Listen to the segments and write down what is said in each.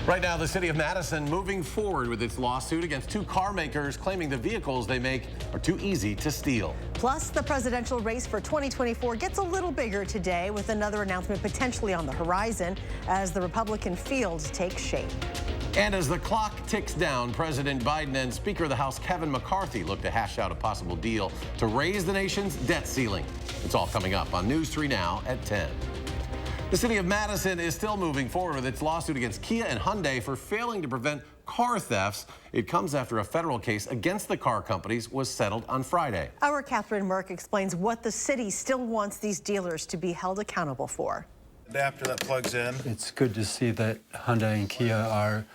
Right now, the city of Madison moving forward with its lawsuit against two car makers claiming the vehicles they make are too easy to steal. Plus, the presidential race for 2024 gets a little bigger today with another announcement potentially on the horizon as the Republican field takes shape. And as the clock ticks down, President Biden and Speaker of the House Kevin McCarthy look to hash out a possible deal to raise the nation's debt ceiling. It's all coming up on News 3 Now at 10. The city of Madison is still moving forward with its lawsuit against Kia and Hyundai for failing to prevent car thefts. It comes after a federal case against the car companies was settled on Friday. Our Catherine Merck explains what the city still wants these dealers to be held accountable for. Adapter that plugs in. It's good to see that Hyundai and Kia are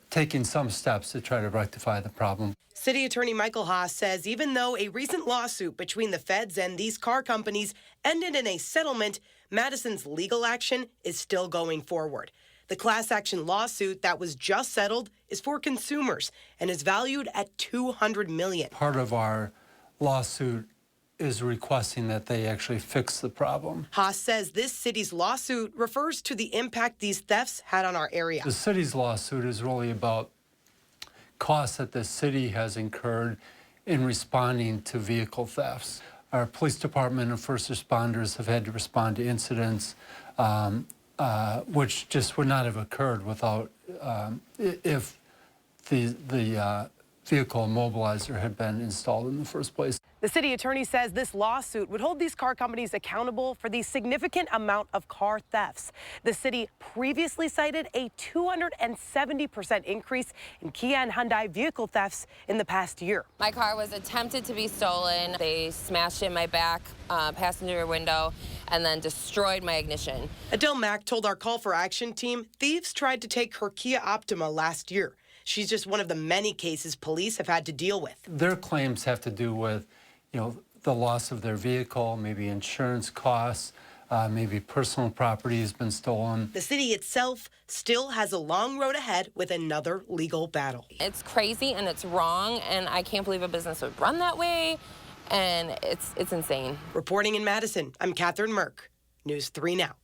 taking some steps to try to rectify the problem. City Attorney Michael Haas says even though a recent lawsuit between the feds and these car companies ended in a settlement, Madison's legal action is still going forward. The class action lawsuit that was just settled is for consumers and is valued at $200 million. Part of our lawsuit is requesting that they actually fix the problem. Haas says this city's lawsuit refers to the impact these thefts had on our area. The city's lawsuit is really about costs that the city has incurred in responding to vehicle thefts. Our police department and first responders have had to respond to incidents which just would not have occurred without if the vehicle immobilizer had been installed in the first place. The city attorney says this lawsuit would hold these car companies accountable for the significant amount of car thefts. The city previously cited a 270% increase in Kia and Hyundai vehicle thefts in the past year. My car was attempted to be stolen. They smashed in my back passenger window and then destroyed my ignition. Adele Mack told our Call for Action team thieves tried to take her Kia Optima last year. She's just one of the many cases police have had to deal with. Their claims have to do with, the loss of their vehicle, maybe insurance costs, maybe personal property has been stolen. The city itself still has a long road ahead with another legal battle. It's crazy and it's wrong, and I can't believe a business would run that way, and it's insane. Reporting in Madison, I'm Catherine Merck, News 3 Now.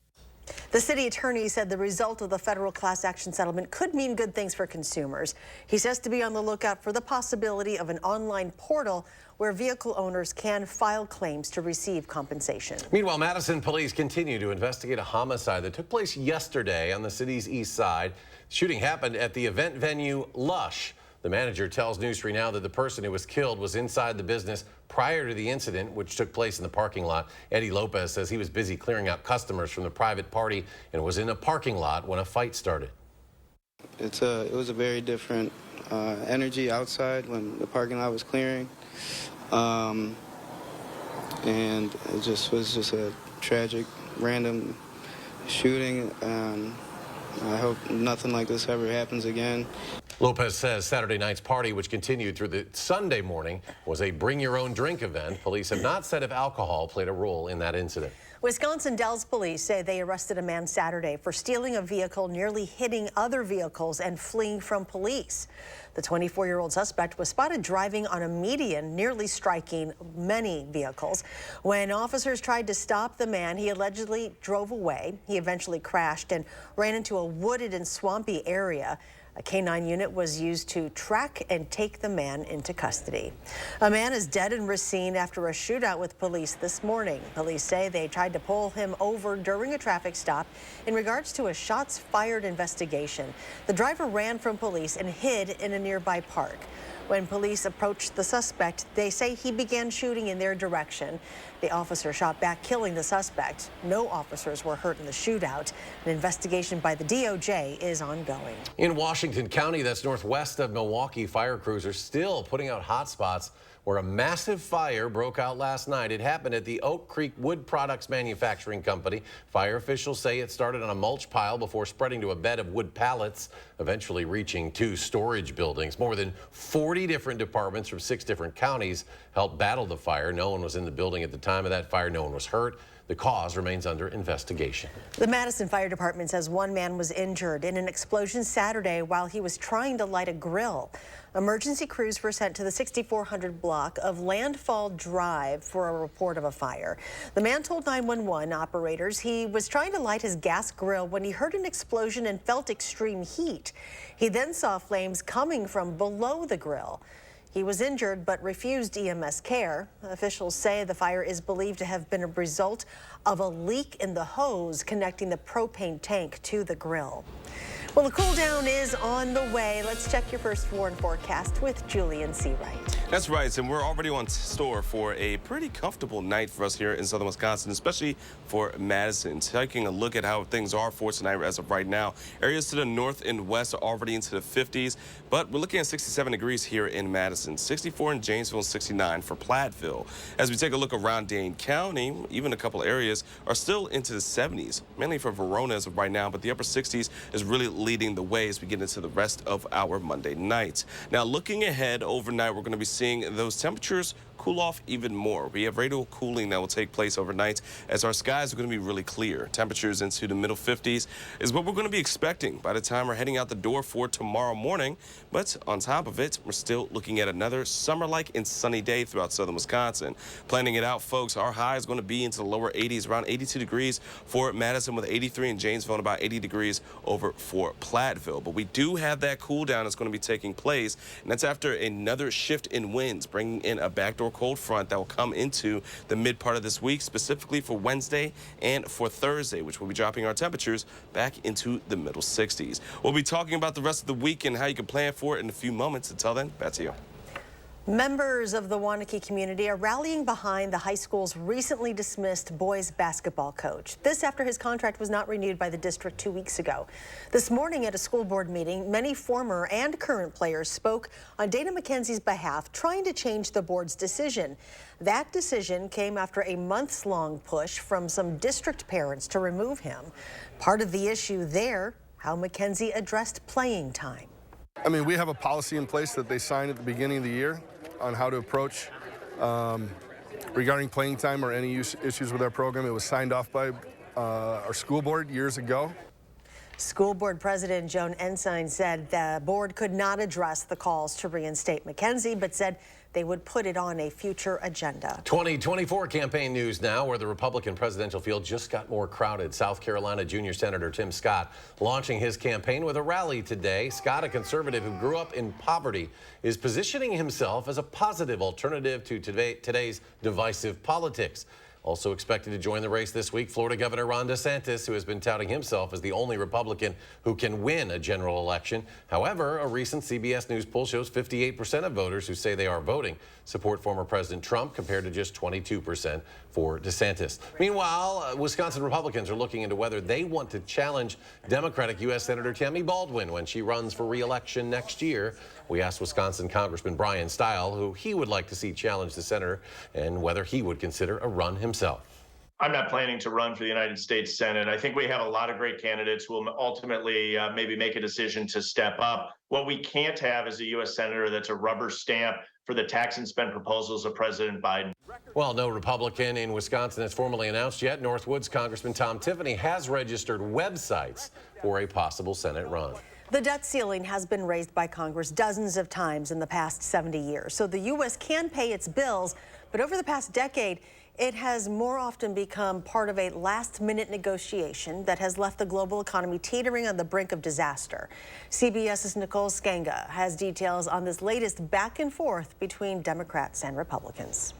The city attorney said the result of the federal class action settlement could mean good things for consumers. He says to be on the lookout for the possibility of an online portal where vehicle owners can file claims to receive compensation. Meanwhile, Madison police continue to investigate a homicide that took place yesterday on the city's east side. The shooting happened at the event venue Lush. The manager tells News 3 Now that the person who was killed was inside the business prior to the incident, which took place in the parking lot. Eddie Lopez says he was busy clearing out customers from the private party and was in a parking lot when a fight started. It was a very different energy outside when the parking lot was clearing. And it was just a tragic, random shooting. I hope nothing like this ever happens again. Lopez says Saturday night's party, which continued through the Sunday morning, was a bring-your-own-drink event. Police have not said if alcohol played a role in that incident. Wisconsin Dells police say they arrested a man Saturday for stealing a vehicle, nearly hitting other vehicles and fleeing from police. The 24-year-old suspect was spotted driving on a median, nearly striking many vehicles. When officers tried to stop the man, he allegedly drove away. He eventually crashed and ran into a wooded and swampy area. A K-9 unit was used to track and take the man into custody. A man is dead in Racine after a shootout with police this morning. Police say they tried to pull him over during a traffic stop in regards to a shots fired investigation. The driver ran from police and hid in a nearby park. When police approached the suspect, they say he began shooting in their direction. The officer shot back, killing the suspect. No officers were hurt in the shootout. An investigation by the DOJ is ongoing. In Washington County, that's northwest of Milwaukee, fire crews are still putting out hot spots where a massive fire broke out last night. It happened at the Oak Creek Wood Products Manufacturing Company. Fire officials say it started on a mulch pile before spreading to a bed of wood pallets, eventually reaching 2 storage buildings. More than 40 different departments from 6 different counties helped battle the fire. No one was in the building at the time of that fire. No one was hurt. The cause remains under investigation. The Madison Fire Department says one man was injured in an explosion Saturday while he was trying to light a grill. Emergency crews were sent to the 6400 block of Landfall Drive for a report of a fire. The man told 911 operators he was trying to light his gas grill when he heard an explosion and felt extreme heat. He then saw flames coming from below the grill. He was injured but refused EMS care. Officials say the fire is believed to have been a result of a leak in the hose connecting the propane tank to the grill. Well, the cool down is on the way. Let's check your first warn forecast with Julian Seawright. That's right, and we're already on store for a pretty comfortable night for us here in southern Wisconsin, especially for Madison. Taking a look at how things are for tonight as of right now. Areas to the north and west are already into the 50s, but we're looking at 67 degrees here in Madison, 64 in Janesville, and 69 for Platteville. As we take a look around Dane County, even a couple areas are still into the 70s, mainly for Verona as of right now, but the upper 60s is really leading the way as we get into the rest of our Monday night. Now, looking ahead overnight, we're going to be seeing those temperatures cool off even more. We have radial cooling that will take place overnight as our skies are going to be really clear. Temperatures into the middle 50s is what we're going to be expecting by the time we're heading out the door for tomorrow morning. But on top of it, we're still looking at another summer-like and sunny day throughout southern Wisconsin. Planning it out, folks, our high is going to be into the lower 80s, around 82 degrees for Madison with 83 in Janesville and about 80 degrees over for Platteville. But we do have that cool down that's going to be taking place, and that's after another shift in winds, bringing in a backdoor cold front that will come into the mid part of this week, specifically for Wednesday and for Thursday, which will be dropping our temperatures back into the middle 60s. We'll be talking about the rest of the week and how you can plan for it in a few moments. Until then, back to you. Members of the Waunakee community are rallying behind the high school's recently dismissed boys basketball coach. This after his contract was not renewed by the district 2 weeks ago. This morning at a school board meeting, many former and current players spoke on Dana McKenzie's behalf, trying to change the board's decision. That decision came after a months-long push from some district parents to remove him. Part of the issue there, how McKenzie addressed playing time. I mean, we have a policy in place that they signed at the beginning of the year on how to approach regarding playing time or any issues with our program. It was signed off by our school board years ago. School board president Joan Ensign said the board could not address the calls to reinstate McKenzie, but said they would put it on a future agenda. 2024 campaign news now, where the Republican presidential field just got more crowded. South Carolina Junior Senator Tim Scott launching his campaign with a rally today. Scott, a conservative who grew up in poverty, is positioning himself as a positive alternative to today's divisive politics. Also expected to join the race this week, Florida Governor Ron DeSantis, who has been touting himself as the only Republican who can win a general election. However, a recent CBS News poll shows 58% of voters who say they are voting support former President Trump, compared to just 22% for DeSantis. Meanwhile, Wisconsin Republicans are looking into whether they want to challenge Democratic U.S. Senator Tammy Baldwin when she runs for re-election next year. We asked Wisconsin Congressman Brian Stile who he would like to see challenge the senator and whether he would consider a run himself. I'm not planning to run for the United States Senate. I think we have a lot of great candidates who will ultimately maybe make a decision to step up. What we can't have is a U.S. Senator that's a rubber stamp for the tax and spend proposals of President Biden. Well, no Republican in Wisconsin has formally announced yet. Northwoods Congressman Tom Tiffany has registered websites for a possible Senate run. The debt ceiling has been raised by Congress dozens of times in the past 70 years, so the U.S. can pay its bills, but over the past decade, it has more often become part of a last-minute negotiation that has left the global economy teetering on the brink of disaster. CBS's Nicole Skanga has details on this latest back and forth between Democrats and Republicans.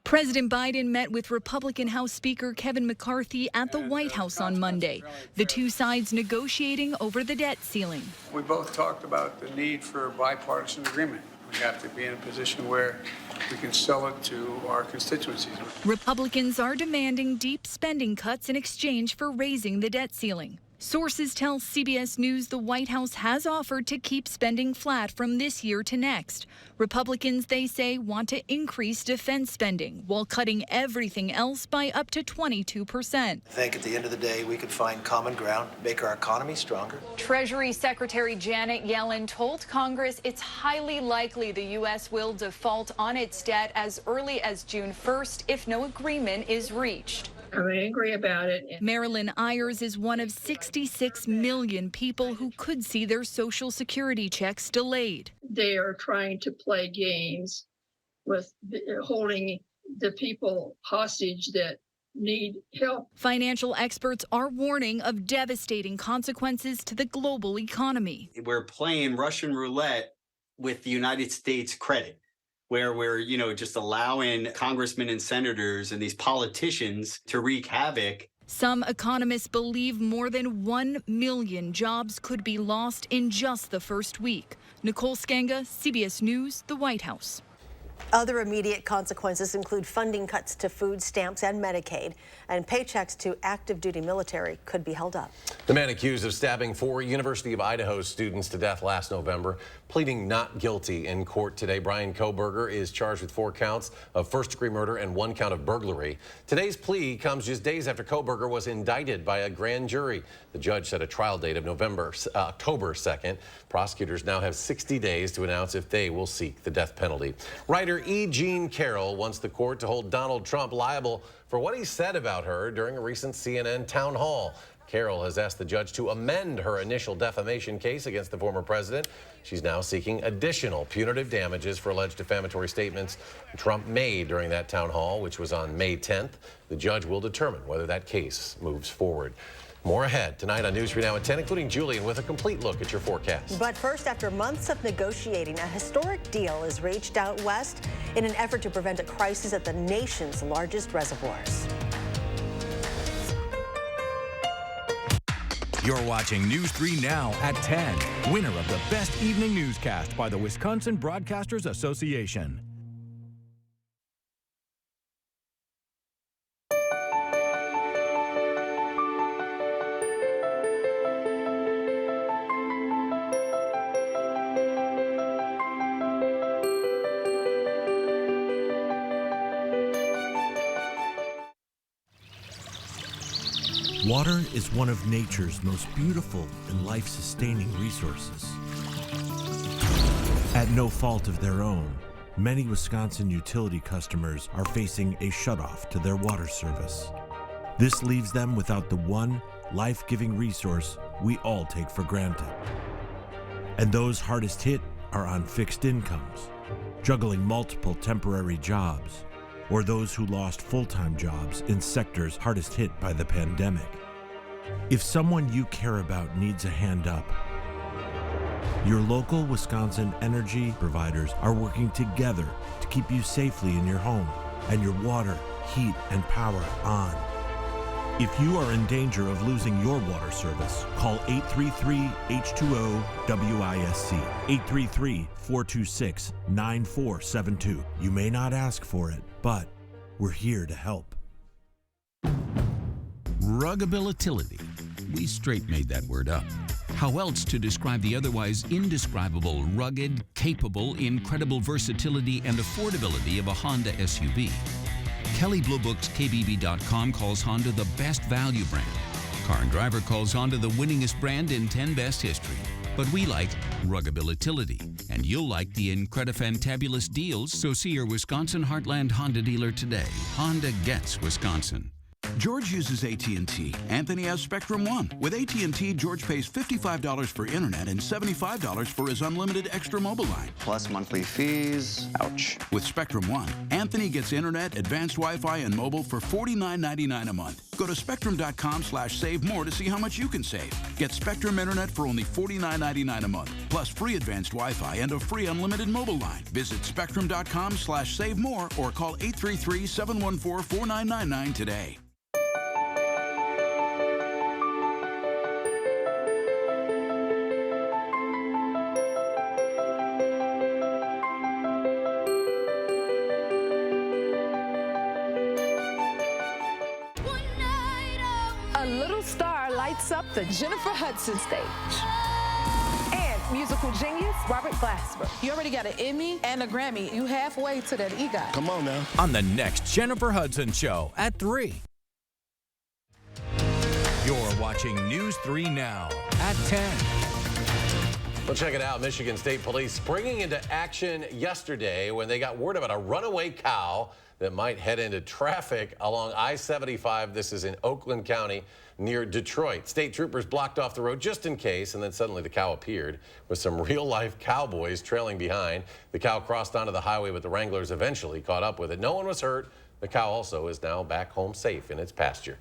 President Biden met with Republican House Speaker Kevin McCarthy at the White House on Monday, the two sides negotiating over the debt ceiling. We both talked about the need for a bipartisan agreement. We have to be in a position where we can sell it to our constituencies. Republicans are demanding deep spending cuts in exchange for raising the debt ceiling. Sources tell CBS News the White House has offered to keep spending flat from this year to next. Republicans, they say, want to increase defense spending while cutting everything else by up to 22%. I think at the end of the day, we could find common ground, make our economy stronger. Treasury Secretary Janet Yellen told Congress it's highly likely the U.S. will default on its debt as early as June 1st if no agreement is reached. I'm angry about it. Marilyn Ayers is one of 66 million people who could see their Social Security checks delayed. They are trying to play games with holding the people hostage that need help. Financial experts are warning of devastating consequences to the global economy. We're playing Russian roulette with the United States credit, where we're, just allowing congressmen and senators and these politicians to wreak havoc. Some economists believe more than 1 million jobs could be lost in just the first week. Nicole Skenga, CBS News, the White House. Other immediate consequences include funding cuts to food stamps and Medicaid, and paychecks to active duty military could be held up. The man accused of stabbing 4 University of Idaho students to death last November, pleading not guilty in court today. Brian Kohberger is charged with 4 counts of first-degree murder and 1 count of burglary. Today's plea comes just days after Kohberger was indicted by a grand jury. The judge set a trial date of October 2nd. Prosecutors now have 60 days to announce if they will seek the death penalty. Writer E. Jean Carroll wants the court to hold Donald Trump liable for what he said about her during a recent CNN town hall. Carroll has asked the judge to amend her initial defamation case against the former president. She's now seeking additional punitive damages for alleged defamatory statements Trump made during that town hall, which was on May 10th. The judge will determine whether that case moves forward. More ahead tonight on News 3 Now at 10, including Julian with a complete look at your forecast. But first, after months of negotiating, a historic deal is reached out west in an effort to prevent a crisis at the nation's largest reservoirs. You're watching News 3 Now at 10, winner of the Best Evening Newscast by the Wisconsin Broadcasters Association. Water is one of nature's most beautiful and life-sustaining resources. At no fault of their own, many Wisconsin utility customers are facing a shutoff to their water service. This leaves them without the one life-giving resource we all take for granted. And those hardest hit are on fixed incomes, juggling multiple temporary jobs, or those who lost full-time jobs in sectors hardest hit by the pandemic. If someone you care about needs a hand up, your local Wisconsin energy providers are working together to keep you safely in your home and your water, heat, and power on. If you are in danger of losing your water service, call 833-H2O-WISC, 833-426-9472. You may not ask for it, but we're here to help. Ruggability. We straight made that word up. How else to describe the otherwise indescribable, rugged, capable, incredible versatility and affordability of a Honda SUV? Kelley Blue Book's KBB.com calls Honda the best value brand. Car and Driver calls Honda the winningest brand in 10 Best history. But we like ruggability, and you'll like the incredifantabulous deals, so see your Wisconsin Heartland Honda dealer today. Honda gets Wisconsin. George uses AT&T. Anthony has Spectrum One. With AT&T, George pays $55 for internet and $75 for his unlimited extra mobile line. Plus monthly fees. Ouch. With Spectrum One, Anthony gets internet, advanced Wi-Fi, and mobile for $49.99 a month. Go to spectrum.com/save more to see how much you can save. Get Spectrum internet for only $49.99 a month, plus free advanced Wi-Fi and a free unlimited mobile line. Visit spectrum.com/save more or call 833-714-4999 today. lights up the Jennifer Hudson stage. And musical genius, Robert Glasper. You already got an Emmy and a Grammy. You halfway to that EGOT. Come on now. On the next Jennifer Hudson Show at 3. You're watching News 3 Now at 10. Well, check it out. Michigan State Police springing into action yesterday when they got word about a runaway cow that might head into traffic along I-75. This is in Oakland County near Detroit. State troopers blocked off the road just in case, and then suddenly the cow appeared with some real-life cowboys trailing behind. The cow crossed onto the highway, but the wranglers eventually caught up with it. No one was hurt. The cow also is now back home safe in its pasture.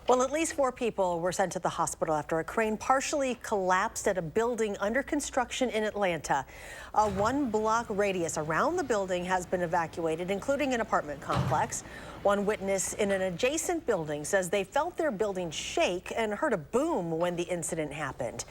Well, at least 4 people were sent to the hospital after a crane partially collapsed at a building under construction in Atlanta. A 1-block radius around the building has been evacuated, including an apartment complex. One witness in an adjacent building says they felt their building shake and heard a boom when the incident happened.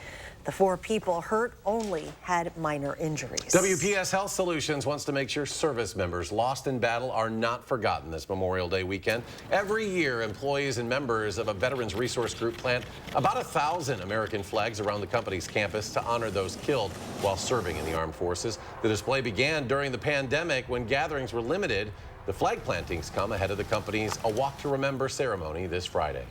The 4 people hurt only had minor injuries. WPS Health Solutions wants to make sure service members lost in battle are not forgotten this Memorial Day weekend. Every year, employees and members of a Veterans Resource Group plant about 1,000 American flags around the company's campus to honor those killed while serving in the armed forces. The display began during the pandemic when gatherings were limited. The flag plantings come ahead of the company's A Walk to Remember ceremony this Friday.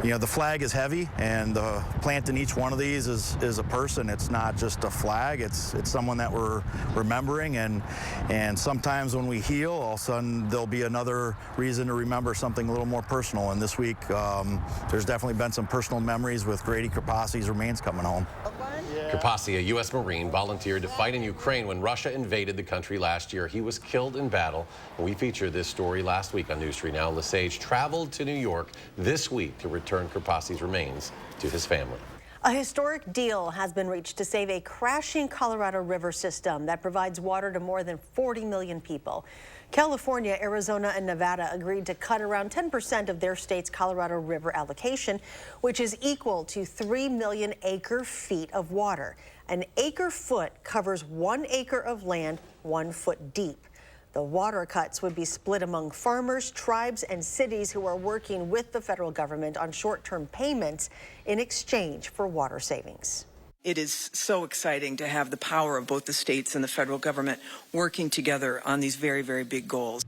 You know, the flag is heavy, and the plant in each one of these is a person. It's not just a flag. It's someone that we're remembering, and sometimes when we heal, all of a sudden there'll be another reason to remember something a little more personal. And this week, there's definitely been some personal memories with Grady Karpasi's remains coming home. Karpasi, a U.S. Marine, volunteered to fight in Ukraine when Russia invaded the country last year. He was killed in battle. We featured this story last week on News 3 Now. Lesage traveled to New York this week to return Karpasi's remains to his family. A historic deal has been reached to save a crashing Colorado River system that provides water to more than 40 million people. California, Arizona, and Nevada agreed to cut around 10% of their state's Colorado River allocation, which is equal to 3 million acre-feet of water. An acre-foot covers 1 acre of land 1 foot deep. The water cuts would be split among farmers, tribes, and cities who are working with the federal government on short-term payments in exchange for water savings. It is so exciting to have the power of both the states and the federal government working together on these very, very big goals.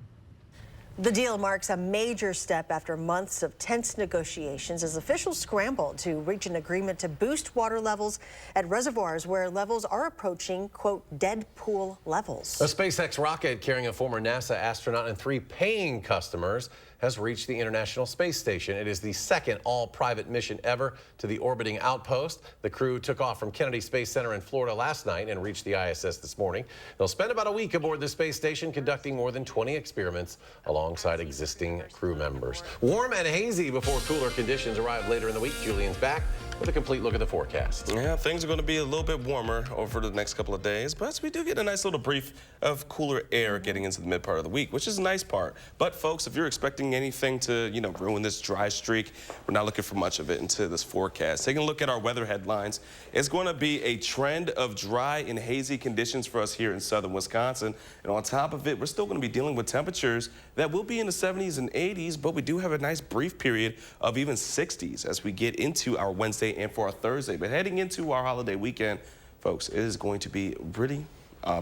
The deal marks a major step after months of tense negotiations as officials scrambled to reach an agreement to boost water levels at reservoirs where levels are approaching, quote, dead pool levels. A SpaceX rocket carrying a former NASA astronaut and 3 paying customers has reached the International Space Station. It is the second all-private mission ever to the orbiting outpost. The crew took off from Kennedy Space Center in Florida last night and reached the ISS this morning. They'll spend about a week aboard the space station conducting more than 20 experiments alongside existing crew members. Warm and hazy before cooler conditions arrive later in the week. Julian's back with a complete look at the forecast. Yeah, things are going to be a little bit warmer over the next couple of days, but we do get a nice little brief of cooler air getting into the mid part of the week, which is a nice part. But folks, if you're expecting anything to, ruin this dry streak, we're not looking for much of it into this forecast. Taking a look at our weather headlines, it's going to be a trend of dry and hazy conditions for us here in southern Wisconsin. And on top of it, we're still going to be dealing with temperatures that will be in the 70s and 80s, but we do have a nice brief period of even 60s as we get into our Wednesday and for our Thursday. But heading into our holiday weekend, folks, it is going to be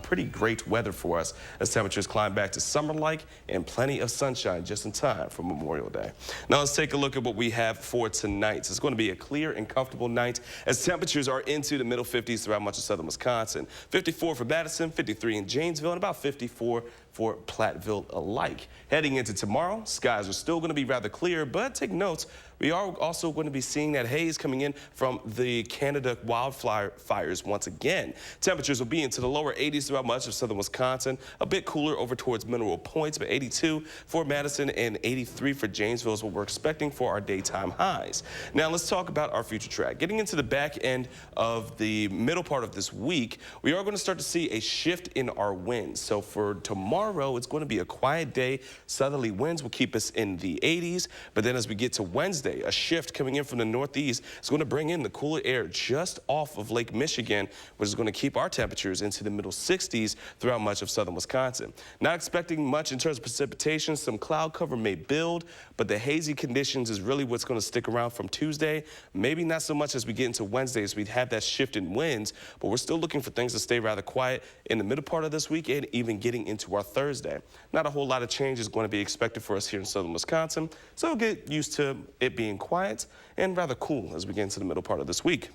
pretty great weather for us as temperatures climb back to summer-like and plenty of sunshine just in time for Memorial Day. Now let's take a look at what we have for tonight. It's going to be a clear and comfortable night as temperatures are into the middle 50s throughout much of southern Wisconsin. 54 for Madison, 53 in Janesville, and about 54 for Platteville alike. Heading into tomorrow, skies are still going to be rather clear, but take note, we are also going to be seeing that haze coming in from the Canada wildfires once again. Temperatures will be into the lower 80s throughout much of southern Wisconsin, a bit cooler over towards Mineral Points, but 82 for Madison and 83 for Janesville is what we're expecting for our daytime highs. Now let's talk about our future track. Getting into the back end of the middle part of this week, we are going to start to see a shift in our winds. So for tomorrow, it's going to be a quiet day. Southerly winds will keep us in the 80s, but then as we get to Wednesday, Thursday, a shift coming in from the northeast is going to bring in the cooler air just off of Lake Michigan, which is going to keep our temperatures into the middle 60s throughout much of southern Wisconsin. Not expecting much in terms of precipitation. Some cloud cover may build, but the hazy conditions is really what's going to stick around from Tuesday. Maybe not so much as we get into Wednesday, as we'd have that shift in winds, but we're still looking for things to stay rather quiet in the middle part of this week and even getting into our Thursday. Not a whole lot of change is going to be expected for us here in southern Wisconsin, so we'll get used to it being quiet and rather cool as we get into the middle part of this week.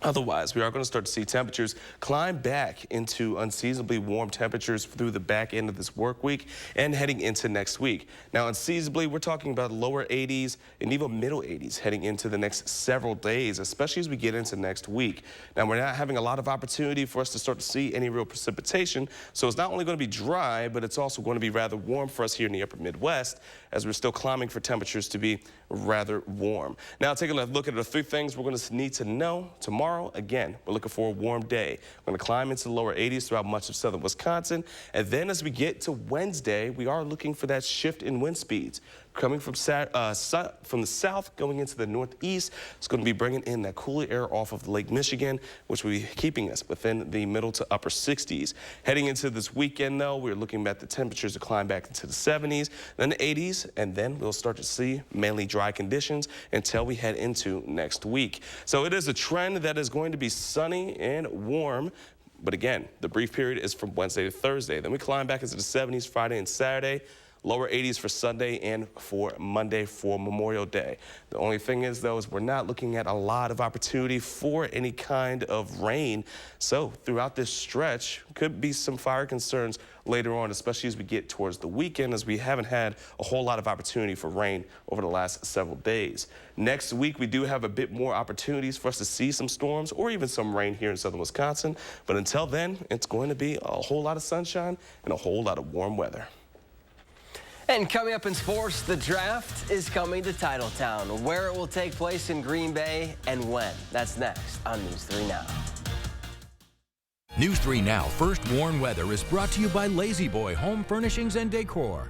Otherwise, we are going to start to see temperatures climb back into unseasonably warm temperatures through the back end of this work week and heading into next week. Now, unseasonably, we're talking about lower 80s and even middle 80s heading into the next several days, especially as we get into next week. Now, we're not having a lot of opportunity for us to start to see any real precipitation, so it's not only going to be dry, but it's also going to be rather warm for us here in the upper Midwest, as we're still climbing for temperatures to be rather warm. Now, taking a look at the 3 things we're going to need to know tomorrow. Again, we're looking for a warm day. We're going to climb into the lower 80s throughout much of southern Wisconsin. And then as we get to Wednesday, we are looking for that shift in wind speeds. Coming from the south, going into the northeast, it's going to be bringing in that cooler air off of Lake Michigan, which will be keeping us within the middle to upper 60s. Heading into this weekend, though, we're looking at the temperatures to climb back into the 70s, then the 80s, and then we'll start to see mainly dry conditions until we head into next week. So it is a trend that is going to be sunny and warm. But again, the brief period is from Wednesday to Thursday. Then we climb back into the 70s Friday and Saturday. Lower 80s for Sunday and for Monday for Memorial Day. The only thing is, though, is we're not looking at a lot of opportunity for any kind of rain. So throughout this stretch, could be some fire concerns later on, especially as we get towards the weekend, as we haven't had a whole lot of opportunity for rain over the last several days. Next week, we do have a bit more opportunities for us to see some storms or even some rain here in southern Wisconsin. But until then, it's going to be a whole lot of sunshine and a whole lot of warm weather. And coming up in sports, the draft is coming to Titletown. Where it will take place in Green Bay and when. That's next on News 3 Now. News 3 Now First Warn Weather is brought to you by Lazy Boy Home Furnishings and Decor.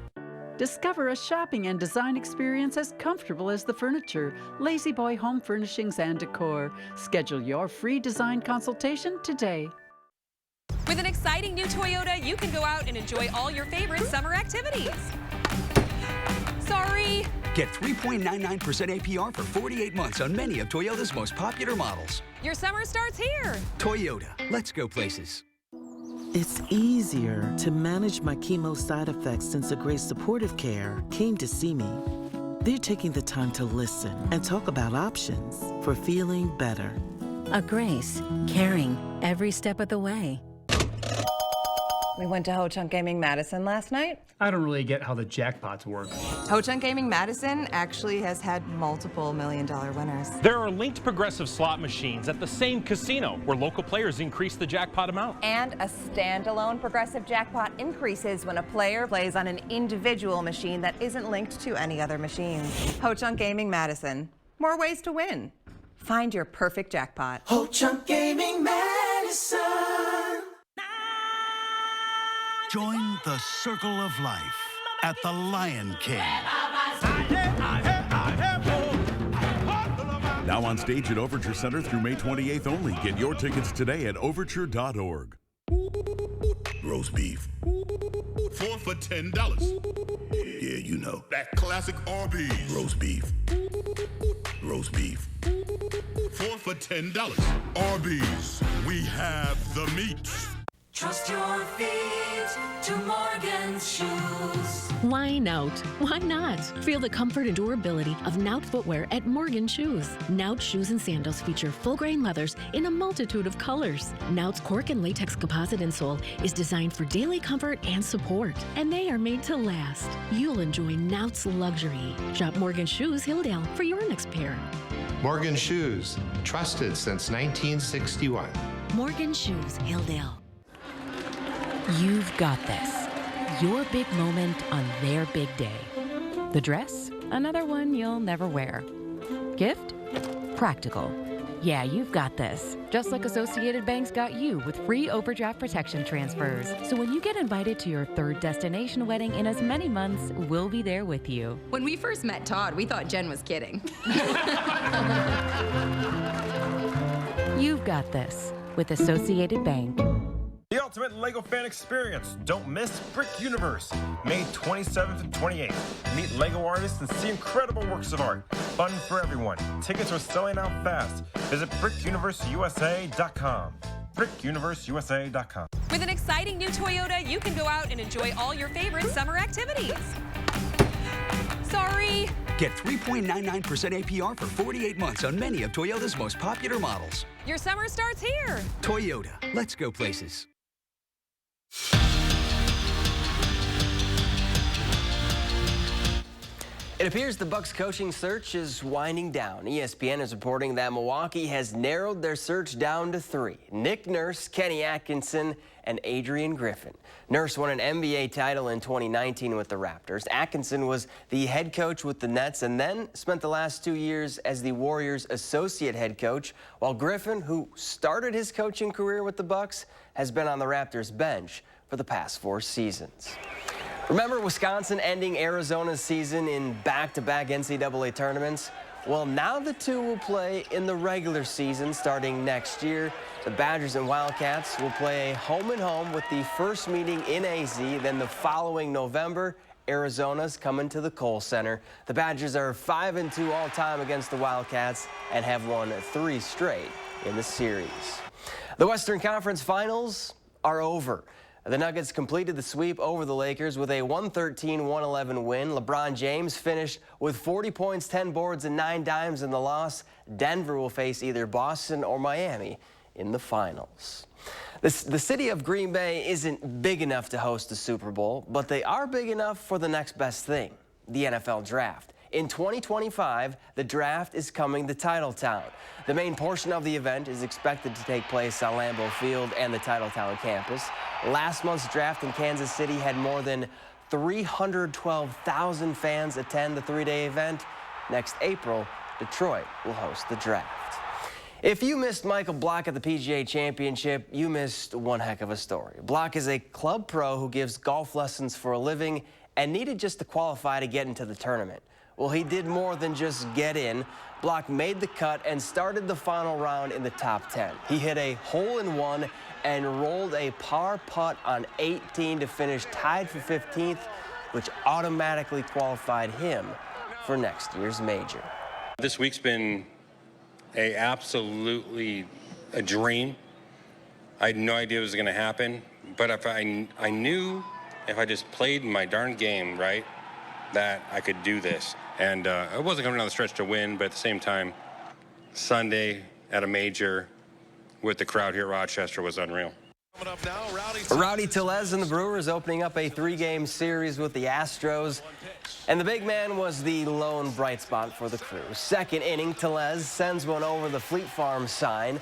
Discover a shopping and design experience as comfortable as the furniture. Lazy Boy Home Furnishings and Decor. Schedule your free design consultation today. With an exciting new Toyota, you can go out and enjoy all your favorite summer activities. Sorry. Get 3.99% APR for 48 months on many of Toyota's most popular models. Your summer starts here. Toyota, let's go places. It's easier to manage my chemo side effects since a great supportive care came to see me. They're taking the time to listen and talk about options for feeling better. A Grace, caring every step of the way. We went to Ho Chunk Gaming Madison last night. I don't really get how the jackpots work. Ho Chunk Gaming Madison actually has had multiple million-dollar winners. There are linked progressive slot machines at the same casino where local players increase the jackpot amount. And a standalone progressive jackpot increases when a player plays on an individual machine that isn't linked to any other machines. Ho Chunk Gaming Madison. More ways to win. Find your perfect jackpot. Ho Chunk Gaming Madison. Join the circle of life at the Lion King. Now on stage at Overture Center through May 28th only. Get your tickets today at overture.org. Roast beef. 4 for $10. Yeah, you know. That classic Arby's. Roast beef. Roast beef. 4 for $10. Arby's. We have the meat. Trust your feet to Morgan's shoes. Why Nout? Why not? Feel the comfort and durability of Nout footwear at Morgan Shoes. Nout shoes and sandals feature full-grain leathers in a multitude of colors. Nout's cork and latex composite insole is designed for daily comfort and support, and they are made to last. You'll enjoy Nout's luxury. Shop Morgan Shoes Hilldale for your next pair. Morgan Shoes, trusted since 1961. Morgan Shoes Hilldale. You've got this. Your big moment on their big day. The dress? Another one you'll never wear. Gift? Practical. Yeah, you've got this. Just like Associated Bank's got you with free overdraft protection transfers. So when you get invited to your third destination wedding in as many months, we'll be there with you. When we first met Todd, we thought Jen was kidding. You've got this with Associated Bank. The ultimate LEGO fan experience. Don't miss Brick Universe, May 27th and 28th. Meet LEGO artists and see incredible works of art. Fun for everyone. Tickets are selling out fast. Visit BrickUniverseUSA.com. BrickUniverseUSA.com. With an exciting new Toyota, you can go out and enjoy all your favorite summer activities. Sorry. Get 3.99% APR for 48 months on many of Toyota's most popular models. Your summer starts here. Toyota, let's go places. It appears the Bucks coaching search is winding down. ESPN is reporting that Milwaukee has narrowed their search down to 3. Nick Nurse, Kenny Atkinson, and Adrian Griffin. Nurse won an NBA title in 2019 with the Raptors. Atkinson was the head coach with the Nets and then spent the last 2 years as the Warriors' associate head coach, while Griffin, who started his coaching career with the Bucks, has been on the Raptors bench for the past 4 seasons. Remember Wisconsin ending Arizona's season in back-to-back NCAA tournaments? Well, now the two will play in the regular season starting next year. The Badgers and Wildcats will play home-and-home with the first meeting in AZ. Then the following November, Arizona's coming to the Kohl Center. The Badgers are 5-2 all-time against the Wildcats and have won 3 straight in the series. The Western Conference Finals are over. The Nuggets completed the sweep over the Lakers with a 113-111 win. LeBron James finished with 40 points, 10 boards, and 9 dimes in the loss. Denver will face either Boston or Miami in the finals. The city of Green Bay isn't big enough to host the Super Bowl, but they are big enough for the next best thing, the NFL Draft. In 2025, the draft is coming to Titletown. The main portion of the event is expected to take place on Lambeau Field and the Titletown campus. Last month's draft in Kansas City had more than 312,000 fans attend the 3-day event. Next April, Detroit will host the draft. If you missed Michael Block at the PGA Championship, you missed one heck of a story. Block is a club pro who gives golf lessons for a living and needed just to qualify to get into the tournament. Well, he did more than just get in. Block made the cut and started the final round in the top 10. He hit a hole-in-one and rolled a par putt on 18 to finish tied for 15th, which automatically qualified him for next year's major. This week's been absolutely a dream. I had no idea it was going to happen, but if I knew if I just played my darn game right, that I could do this. And I wasn't coming down the stretch to win, but at the same time, Sunday at a major with the crowd here at Rochester was unreal. Rowdy Tellez and the Brewers opening up a 3-game series with the Astros. And the big man was the lone bright spot for the crew. Second inning, Tellez sends one over the Fleet Farm sign.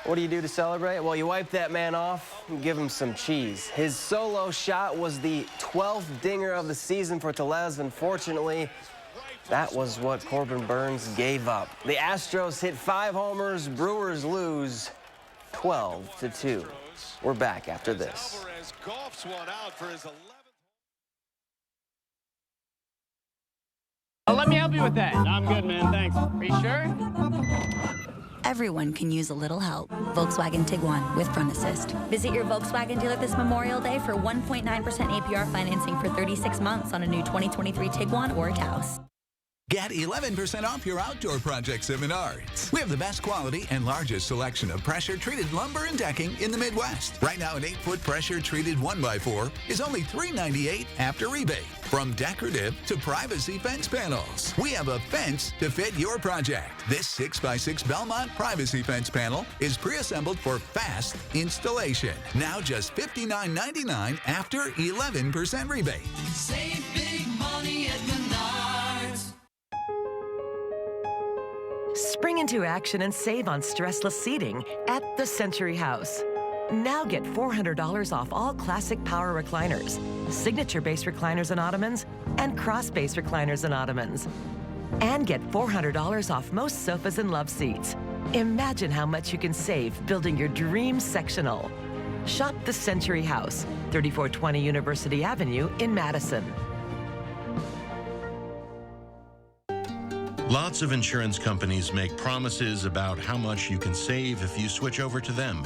What do you do to celebrate? Well, you wipe that man off and give him some cheese. His solo shot was the 12th dinger of the season for Tellez. Unfortunately, that was what Corbin Burns gave up. The Astros hit 5 homers. Brewers lose 12-2. We're back after this. Let me help you with that. I'm good, man. Thanks. Are you sure? Everyone can use a little help. Volkswagen Tiguan with Front Assist. Visit your Volkswagen dealer this Memorial Day for 1.9% APR financing for 36 months on a new 2023 Tiguan or Taos. Get 11% off your outdoor projects at Menards. We have the best quality and largest selection of pressure-treated lumber and decking in the Midwest. Right now, an 8-foot pressure-treated 1x4 is only $398 after rebate. From decorative to privacy fence panels, we have a fence to fit your project. This 6x6 Belmont privacy fence panel is pre-assembled for fast installation. Now just $59.99 after 11% rebate. Save big money at Menards. Spring into action and save on stressless seating at the Century House. Now get $400 off all classic power recliners, signature-based recliners and ottomans, and cross-based recliners and ottomans. And get $400 off most sofas and love seats. Imagine how much you can save building your dream sectional. Shop the Century House, 3420 University Avenue in Madison. Lots of insurance companies make promises about how much you can save if you switch over to them.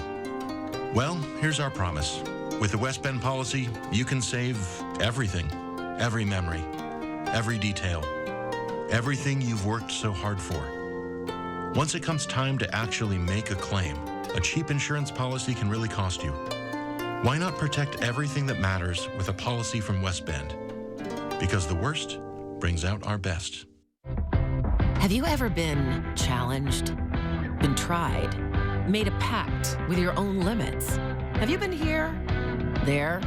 Well, here's our promise. With the West Bend policy, you can save everything, every memory, every detail, everything you've worked so hard for. Once it comes time to actually make a claim, a cheap insurance policy can really cost you. Why not protect everything that matters with a policy from West Bend? Because the worst brings out our best. Have you ever been challenged, been tried, made a pact with your own limits? Have you been here, there,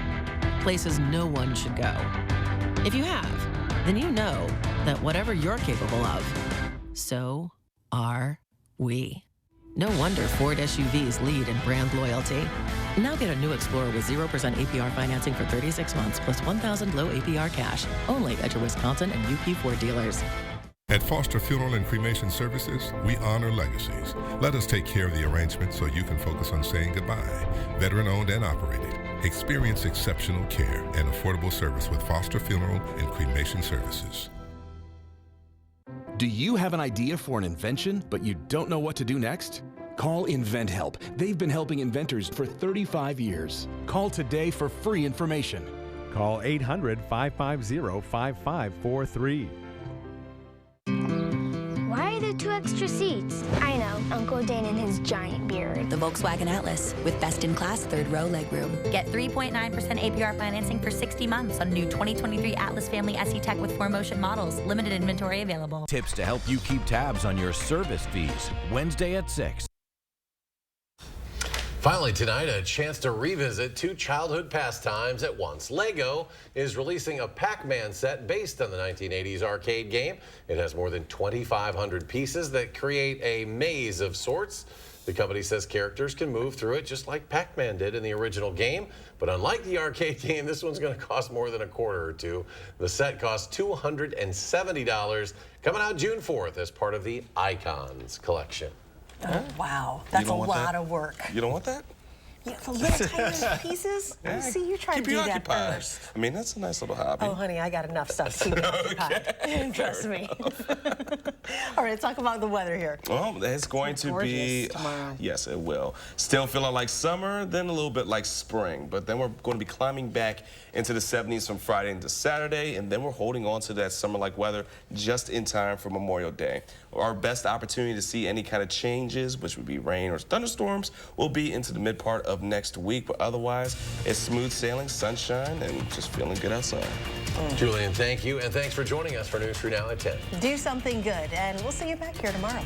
places no one should go? If you have, then you know that whatever you're capable of, so are we. No wonder Ford SUVs lead in brand loyalty. Now get a new Explorer with 0% APR financing for 36 months plus $1,000 low APR cash. Only at your Wisconsin and UP Ford dealers. At Foster Funeral and Cremation Services, we honor legacies. Let us take care of the arrangement so you can focus on saying goodbye. Veteran-owned and operated. Experience exceptional care and affordable service with Foster Funeral and Cremation Services. Do you have an idea for an invention, but you don't know what to do next? Call InventHelp. They've been helping inventors for 35 years. Call today for free information. Call 800-550-5543. Why are there 2 extra seats? I know, Uncle Dane and his giant beard. The Volkswagen Atlas with best-in-class third-row legroom. Get 3.9% APR financing for 60 months on new 2023 Atlas Family SE Tech with 4Motion models. Limited inventory available. Tips to help you keep tabs on your service fees. Wednesday at 6. Finally tonight, a chance to revisit 2 childhood pastimes at once. Lego is releasing a Pac-Man set based on the 1980s arcade game. It has more than 2,500 pieces that create a maze of sorts. The company says characters can move through it just like Pac-Man did in the original game. But unlike the arcade game, this one's going to cost more than $250 or $2. The set costs $270, coming out June 4th as part of the Icons collection. Oh, wow. That's a lot of work. You don't want that? Yeah, the little tiny pieces? Yeah. See, you try to do that first. I mean, that's a nice little hobby. Oh, honey, I got enough stuff to keep me occupied. Trust me. All right, let's talk about the weather here. Well, it's going to be tomorrow. Yes, it will. Still feeling like summer, then a little bit like spring. But then we're going to be climbing back into the 70s from Friday into Saturday, and then we're holding on to that summer-like weather just in time for Memorial Day. Our best opportunity to see any kind of changes, which would be rain or thunderstorms, will be into the mid part of next week. But otherwise, it's smooth sailing, sunshine, and just feeling good outside. Julian, thank you, and thanks for joining us for News Crew Now at 10. Do something good, and we'll see you back here tomorrow.